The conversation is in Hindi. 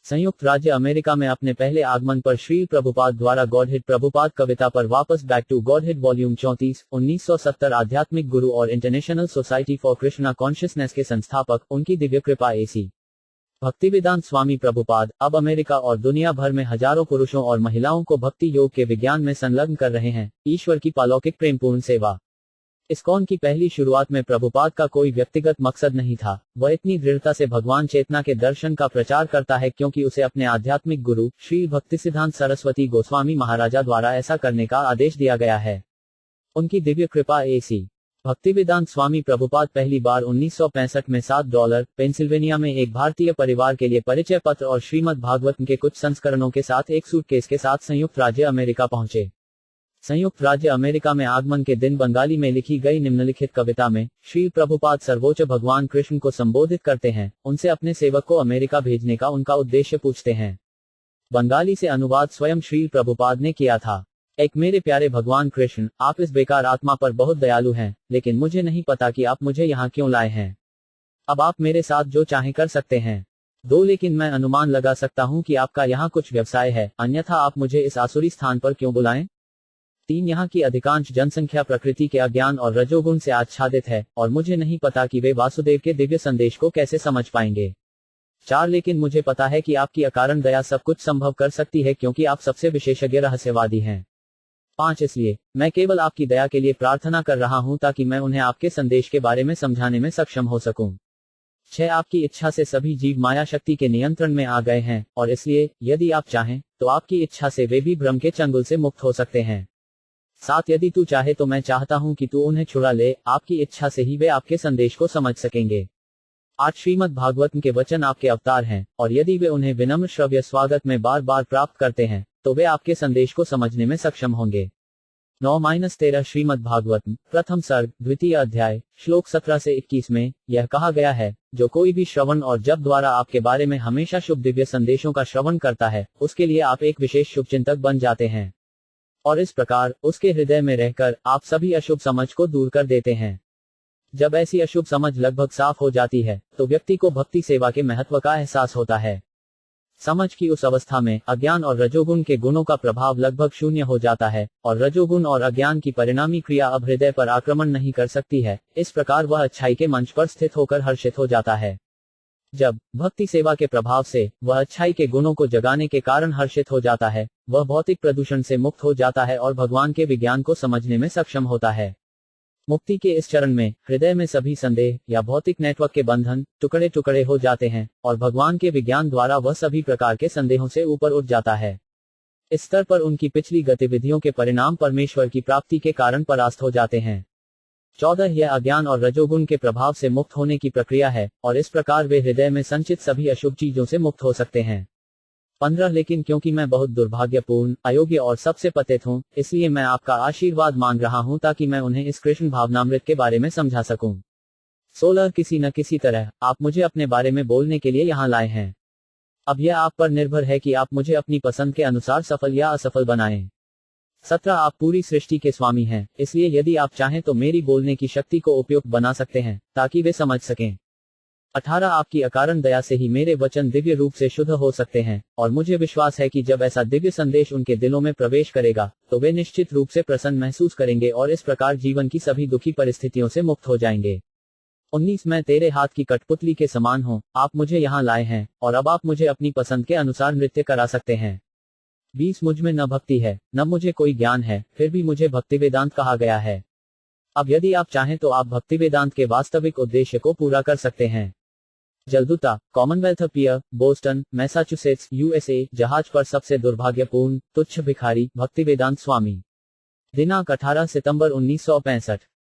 संयुक्त राज्य अमेरिका में अपने पहले आगमन पर श्रील प्रभुपाद द्वारा गॉडहेड प्रभुपाद कविता पर वापस बैक टू गॉडहेड वॉल्यूम 34, 1970 आध्यात्मिक गुरु और international society for Krishna consciousness के संस्थापक, उनकी दिव्य कृपा एसी भक्तिवेदांत स्वामी प्रभुपाद अब अमेरिका और दुनिया भर में हजारों पुरुषों और महिलाओं को भक्ति योग के विज्ञान में संलग्न कर रहे हैं। ईश्वर की पालौकिक प्रेमपूर्ण सेवा। इस्कॉन की पहली शुरुआत में प्रभुपाद का कोई व्यक्तिगत मकसद नहीं था। वह इतनी दृढ़ता से भगवान चेतना के दर्शन का प्रचार करता है क्योंकि उसे अपने आध्यात्मिक गुरु श्री भक्तिसिद्धांत सरस्वती गोस्वामी महाराजा द्वारा ऐसा करने का आदेश दिया गया है। उनकी दिव्य कृपा एसी भक्तिवेदांत स्वामी प्रभुपाद पहली बार 1965 में $7 पेंसिल्वेनिया में एक भारतीय परिवार के लिए परिचय पत्र और श्रीमद् भागवत के कुछ संस्करणों के साथ एक सूटकेस के साथ संयुक्त राज्य अमेरिका पहुंचे। संयुक्त राज्य अमेरिका में आगमन के दिन बंगाली में लिखी गई निम्नलिखित कविता में श्री प्रभुपाद सर्वोच्च भगवान कृष्ण को संबोधित करते हैं। उनसे अपने सेवक को अमेरिका भेजने का उनका उद्देश्य पूछते हैं। बंगाली से अनुवाद स्वयं श्री प्रभुपाद ने किया था। एक मेरे प्यारे भगवान कृष्ण, आप इस बेकार आत्मा पर बहुत दयालु हैं, लेकिन मुझे नहीं पता कि आप मुझे यहाँ क्यों लाए हैं। अब आप मेरे साथ जो चाहें कर सकते हैं। 2 लेकिन मैं अनुमान लगा सकता हूँ कि आपका यहाँ कुछ व्यवसाय है, अन्यथा आप मुझे इस आसुरी स्थान पर क्यों बुलाएं। 3 यहाँ की अधिकांश जनसंख्या प्रकृति के अज्ञान और रजोगुण से आच्छादित है और मुझे नहीं पता कि वे वासुदेव के दिव्य संदेश को कैसे समझ पाएंगे। 4 लेकिन मुझे पता है कि आपकी अकारण दया सब कुछ संभव कर सकती है क्योंकि आप सबसे विशेषज्ञ रहस्यवादी हैं। 5 इसलिए मैं केवल आपकी दया के लिए प्रार्थना कर रहा हूं ताकि मैं उन्हें आपके संदेश के बारे में समझाने में सक्षम हो सकूं। 6 आपकी इच्छा से सभी जीव माया शक्ति के नियंत्रण में आ गए हैं और इसलिए यदि आप चाहें तो आपकी इच्छा से वे भी भ्रम के चंगुल से मुक्त हो सकते हैं। 7 यदि तू चाहे तो मैं चाहता हूं कि तू उन्हें छुड़ा ले, आपकी इच्छा से ही वे आपके संदेश को समझ सकेंगे। 8 श्रीमद् भागवत के वचन आपके अवतार हैं और यदि वे उन्हें विनम्र श्रव्य स्वागत में बार बार प्राप्त करते हैं तो वे आपके संदेश को समझने में सक्षम होंगे। 9-13 श्रीमद् भागवत प्रथम सर्ग द्वितीय अध्याय श्लोक 17 से 21 में यह कहा गया है, जो कोई भी श्रवण और जप द्वारा आपके बारे में हमेशा शुभ दिव्य संदेशों का श्रवण करता है, उसके लिए आप एक विशेष शुभचिंतक बन जाते हैं और इस प्रकार उसके हृदय में रहकर आप सभी अशुभ समझ को दूर कर देते हैं। जब ऐसी अशुभ समझ लगभग साफ हो जाती है तो व्यक्ति को भक्ति सेवा के महत्व का एहसास होता है। समझ की उस अवस्था में अज्ञान और रजोगुण के गुणों का प्रभाव लगभग शून्य हो जाता है और रजोगुण और अज्ञान की परिणामी क्रिया अब हृदय पर आक्रमण नहीं कर सकती है। इस प्रकार वह अच्छाई के मंच पर स्थित होकर हर्षित हो जाता है। जब भक्ति सेवा के प्रभाव से वह अच्छाई के गुणों को जगाने के कारण हर्षित हो जाता है, वह भौतिक प्रदूषण से मुक्त हो जाता है और भगवान के विज्ञान को समझने में सक्षम होता है। मुक्ति के इस चरण में हृदय में सभी संदेह या भौतिक नेटवर्क के बंधन टुकड़े टुकड़े हो जाते हैं और भगवान के विज्ञान द्वारा वह सभी प्रकार के संदेहों से ऊपर उठ जाता है। इस स्तर पर उनकी पिछली गतिविधियों के परिणाम परमेश्वर की प्राप्ति के कारण परास्त हो जाते हैं। 14 यह अज्ञान और रजोगुण के प्रभाव से मुक्त होने की प्रक्रिया है और इस प्रकार वे हृदय में संचित सभी अशुभ चीजों से मुक्त हो सकते हैं। 15 लेकिन क्योंकि मैं बहुत दुर्भाग्यपूर्ण, अयोग्य और सबसे पतित हूँ, इसलिए मैं आपका आशीर्वाद मांग रहा हूँ ताकि मैं उन्हें इस कृष्ण भावनामृत के बारे में समझा सकूं। 16 किसी न किसी तरह आप मुझे अपने बारे में बोलने के लिए यहाँ लाए हैं। अब यह आप पर निर्भर है कि आप मुझे अपनी पसंद के अनुसार सफल या असफल बनाएं। 17 आप पूरी सृष्टि के स्वामी हैं, इसलिए यदि आप चाहें तो मेरी बोलने की शक्ति को उपयुक्त बना सकते हैं ताकि वे समझ सकें। 18 आपकी अकारण दया से ही मेरे वचन दिव्य रूप से शुद्ध हो सकते हैं और मुझे विश्वास है कि जब ऐसा दिव्य संदेश उनके दिलों में प्रवेश करेगा तो वे निश्चित रूप से प्रसन्न महसूस करेंगे और इस प्रकार जीवन की सभी दुखी परिस्थितियों से मुक्त हो जाएंगे। 19 मैं तेरे हाथ की कठपुतली के समान हूँ, आप मुझे यहाँ लाए हैं और अब आप मुझे अपनी पसंद के अनुसार नृत्य करा सकते हैं। 20 मुझ में न भक्ति है न मुझे कोई ज्ञान है, फिर भी मुझे भक्तिवेदांत कहा गया है। अब यदि आप चाहें तो आप भक्तिवेदांत के वास्तविक उद्देश्य को पूरा कर सकते हैं। जलदूता, कॉमनवेल्थ पियर, बोस्टन, मैसाचुसेट्स, यूएसए, जहाज पर सबसे दुर्भाग्यपूर्ण तुच्छ भिखारी, भक्तिवेदांत स्वामी। दिनांक 18 सितंबर 1965।